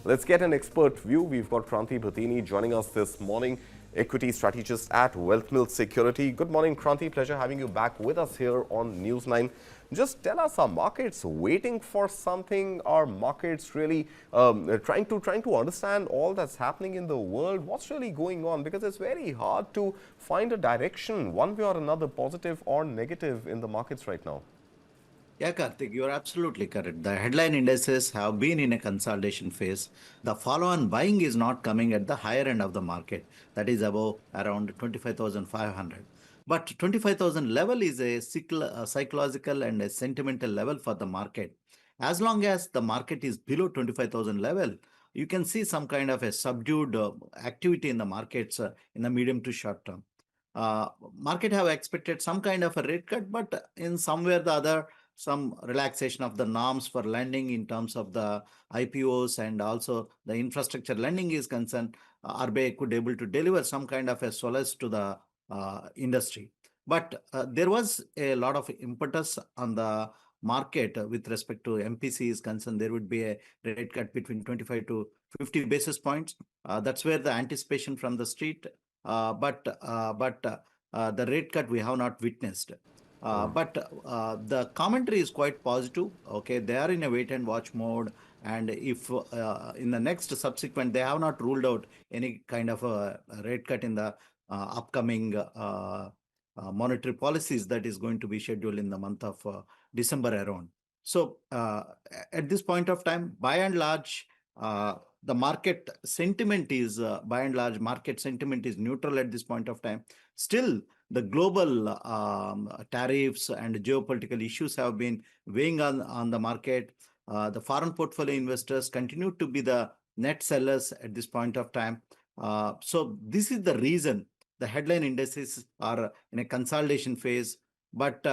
Let's get an expert view. We've got Kranthi Bathini joining us this morning, equity strategist at Wealth Mill Security. Good morning, Kranthi. Pleasure having you back with us here on News9. Just tell us, are markets waiting for something? Are markets really trying to understand all that's happening in the world? What's really going on? Because it's very hard to find a direction, one way or another, positive or negative in the markets right now. Yeah, Karthik, you are absolutely correct. The headline indices have been in a consolidation phase. The follow-on buying is not coming at the higher end of the market, that is above around 25,500. But 25,000 level is a psychological and a sentimental level for the market. As long as the market is below 25,000 level, you can see some kind of a subdued activity in the markets in the medium to short term. Market have expected some kind of a rate cut, but in somewhere the other, some relaxation of the norms for lending in terms of the IPOs and also the infrastructure lending is concerned, RBI could able to deliver some kind of a solace to the industry. But there was a lot of impetus on the market with respect to MPC is concerned. There would be a rate cut between 25 to 50 basis points. That's where the anticipation from the street. But the rate cut we have not witnessed. But the commentary is quite positive. Okay, they are in a wait and watch mode, and if in the next subsequent, they have not ruled out any kind of a rate cut in the upcoming monetary policies that is going to be scheduled in the month of December around. So at this point of time, by and large, the market sentiment is market sentiment is neutral at this point of time. Still, the global tariffs and geopolitical issues have been weighing on the market. The foreign portfolio investors continue to be the net sellers at this point of time. So this is the reason the headline indices are in a consolidation phase, but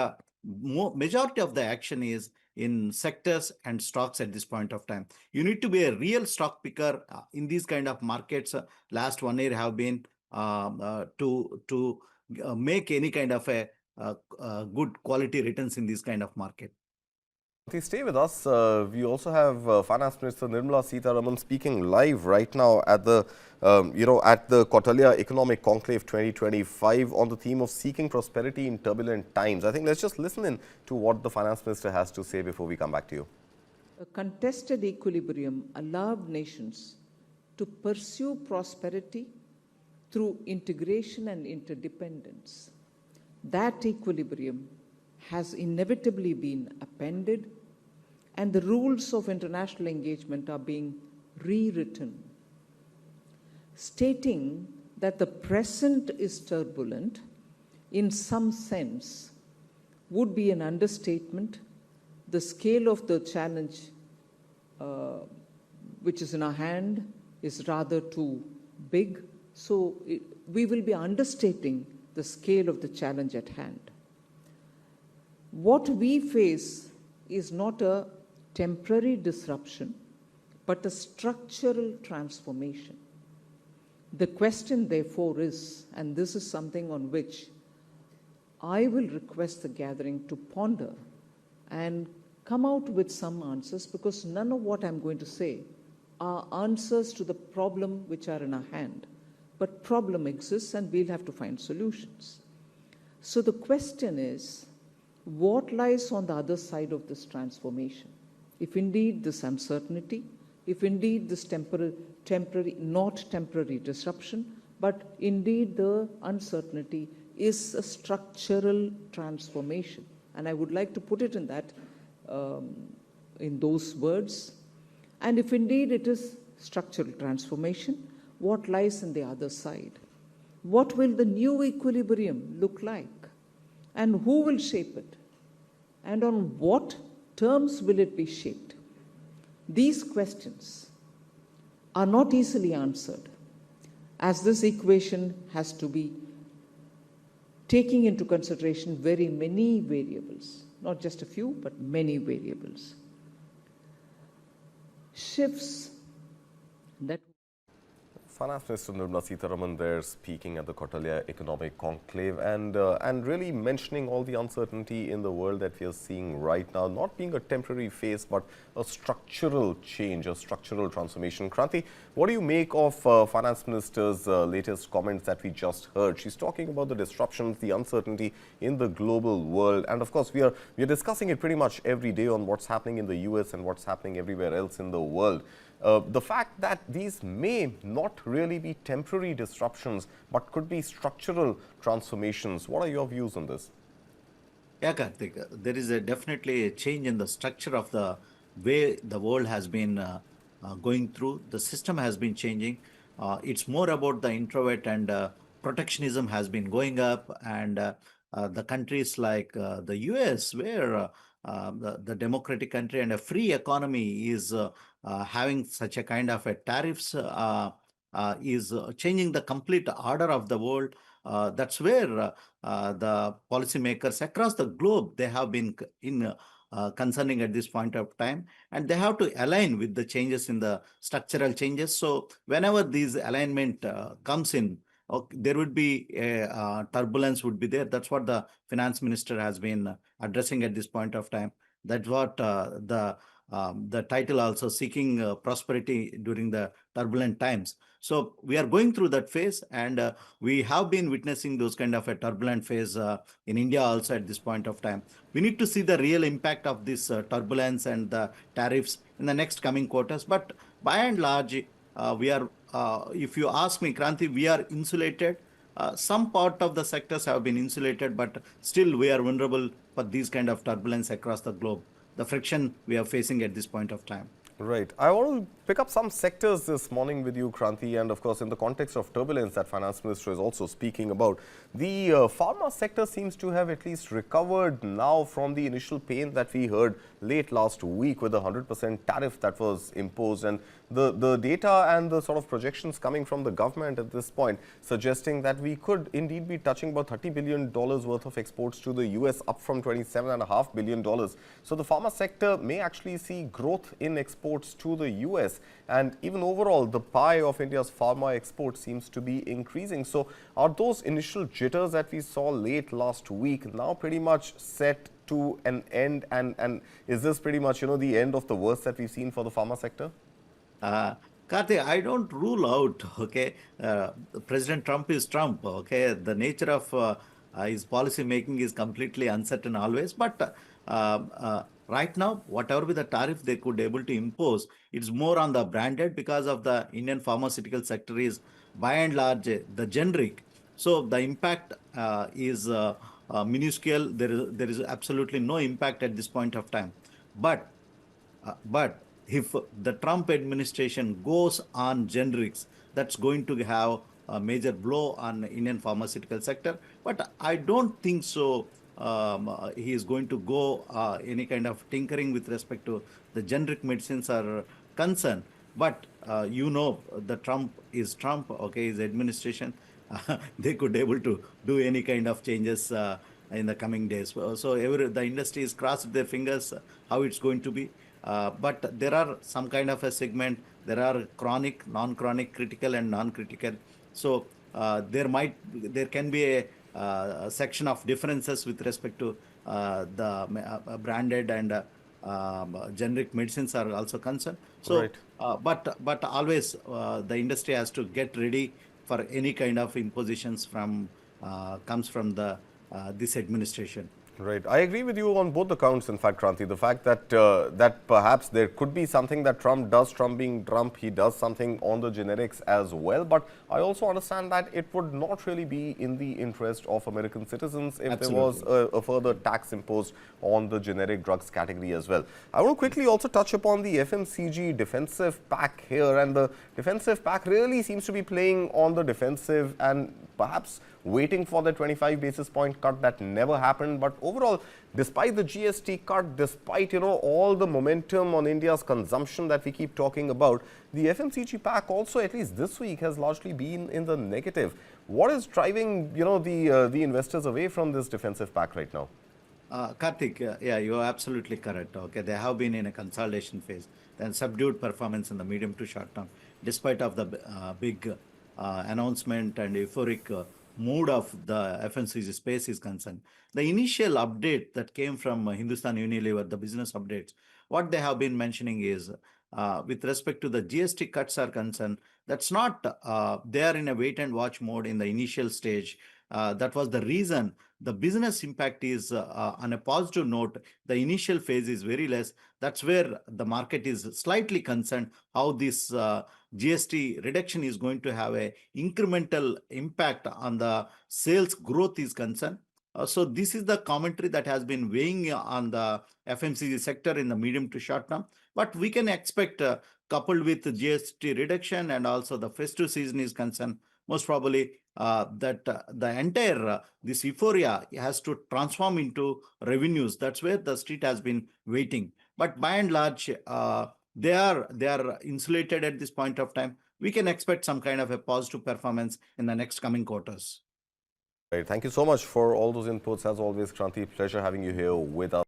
majority of the action is in sectors and stocks at this point of time. You need to be a real stock picker in these kind of markets. Last 1 year have been to make any kind of a good quality returns in this kind of market. Stay with us. We also have Finance Minister Nirmala Sitharaman speaking live right now at the, at the Kautilya Economic Conclave 2025 on the theme of seeking prosperity in turbulent times. I think let's just listen in to what the Finance Minister has to say before we come back to you. A contested equilibrium allowed nations to pursue prosperity through integration and interdependence. That equilibrium has inevitably been appended, and the rules of international engagement are being rewritten. Stating that the present is turbulent in some sense would be an understatement. The scale of the challenge which is in our hand is rather too big, so we will be understating the scale of the challenge at hand. What we face is not a temporary disruption, but a structural transformation. The question, therefore, is, and this is something on which I will request the gathering to ponder and come out with some answers, because none of what I'm going to say are answers to the problem which are in our hand. But problem exists and we'll have to find solutions. So the question is, what lies on the other side of this transformation? If indeed this uncertainty, if indeed this not temporary disruption, but indeed the uncertainty is a structural transformation. And I would like to put it in that, in those words. And if indeed it is structural transformation, what lies in the other side? What will the new equilibrium look like? And who will shape it? And on what terms will it be shaped? These questions are not easily answered, as this equation has to be taking into consideration very many variables, not just a few, but many variables. Shifts that Finance Minister Nirmala Sitharaman there speaking at the Kautilya Economic Conclave and really mentioning all the uncertainty in the world that we are seeing right now, not being a temporary phase but a structural change, a structural transformation. Kranthi, what do you make of Finance Minister's latest comments that we just heard? She's talking about the disruptions, the uncertainty in the global world, and of course we are discussing it pretty much every day on what's happening in the US and what's happening everywhere else in the world. The fact that these may not really be temporary disruptions, but could be structural transformations. What are your views on this? Yeah, Karthik, there is definitely a change in the structure of the way the world has been going through. The system has been changing. It's more about the introvert and protectionism has been going up, and the countries like the US, where the democratic country and a free economy is having such a kind of a tariffs is changing the complete order of the world. That's where the policymakers across the globe, they have been concerning at this point of time, and they have to align with the changes in the structural changes. So whenever these alignment comes in, okay, there would be a turbulence would be there. That's what the finance minister has been addressing at this point of time. That's what the title also, seeking prosperity during the turbulent times. So we are going through that phase, and we have been witnessing those kind of a turbulent phase in India also at this point of time. We need to see the real impact of this turbulence and the tariffs in the next coming quarters. But by and large, we are, if you ask me, Kranthi, we are insulated. Some part of the sectors have been insulated, but still we are vulnerable for these kind of turbulence across the globe, the friction we are facing at this point of time. Right. I want to pick up some sectors this morning with you, Kranthi, and of course in the context of turbulence that Finance Minister is also speaking about. The pharma sector seems to have at least recovered now from the initial pain that we heard late last week with the 100% tariff that was imposed, and the data and the sort of projections coming from the government at this point suggesting that we could indeed be touching about $30 billion worth of exports to the US, up from $27.5 billion. So the pharma sector may actually see growth in exports to the US, and even overall the pie of India's pharma exports seems to be increasing. So are those initial jitters that we saw late last week now pretty much set to an end, and is this pretty much, the end of the worst that we've seen for the pharma sector? Karthi, I don't rule out, okay, President Trump is Trump, okay, the nature of his policy making is completely uncertain always, but right now, whatever be the tariff they could able to impose, it's more on the branded, because of the Indian pharmaceutical sector is by and large the generic. So the impact is minuscule. There is absolutely no impact at this point of time. But if the Trump administration goes on generics, that's going to have a major blow on Indian pharmaceutical sector. But I don't think so. He is going to go any kind of tinkering with respect to the generic medicines are concerned. But the Trump is Trump. Okay, his administration, they could able to do any kind of changes in the coming days. So the industry is crossed their fingers how it's going to be. But there are some kind of a segment. There are chronic, non-chronic, critical, and non-critical. So there can be a section of differences with respect to the branded and generic medicines are also concerned. So, right. But always the industry has to get ready for any kind of impositions from comes from the this administration. Right. I agree with you on both the counts, in fact, Kranthi. The fact that that perhaps there could be something that Trump does, Trump being Trump, he does something on the generics as well. But I also understand that it would not really be in the interest of American citizens if there was a further tax imposed on the generic drugs category as well. I want to quickly also touch upon the FMCG defensive pack here. And the defensive pack really seems to be playing on the defensive and perhaps waiting for the 25 basis point cut that never happened. But overall, despite the GST cut, despite all the momentum on India's consumption that we keep talking about, the FMCG pack also, at least this week, has largely been in the negative. What is driving the investors away from this defensive pack right now? Karthik, yeah, you are absolutely correct. Okay, they have been in a consolidation phase, then subdued performance in the medium to short term, despite of the big announcement and euphoric mood of the FMCG space is concerned. The initial update that came from Hindustan Unilever, the business updates, what they have been mentioning is, with respect to the GST cuts are concerned, that's not they are in a wait and watch mode in the initial stage. That was the reason the business impact is on a positive note. The initial phase is very less. That's where the market is slightly concerned how this GST reduction is going to have a incremental impact on the sales growth is concerned. So this is the commentary that has been weighing on the FMCG sector in the medium to short term. But we can expect, coupled with the GST reduction and also the festive season is concerned, most probably that the entire this euphoria has to transform into revenues. That's where the street has been waiting. But by and large, they are insulated at this point of time. We can expect some kind of a positive performance in the next coming quarters. Right. Thank you so much for all those inputs. As always, Kranthi, pleasure having you here with us.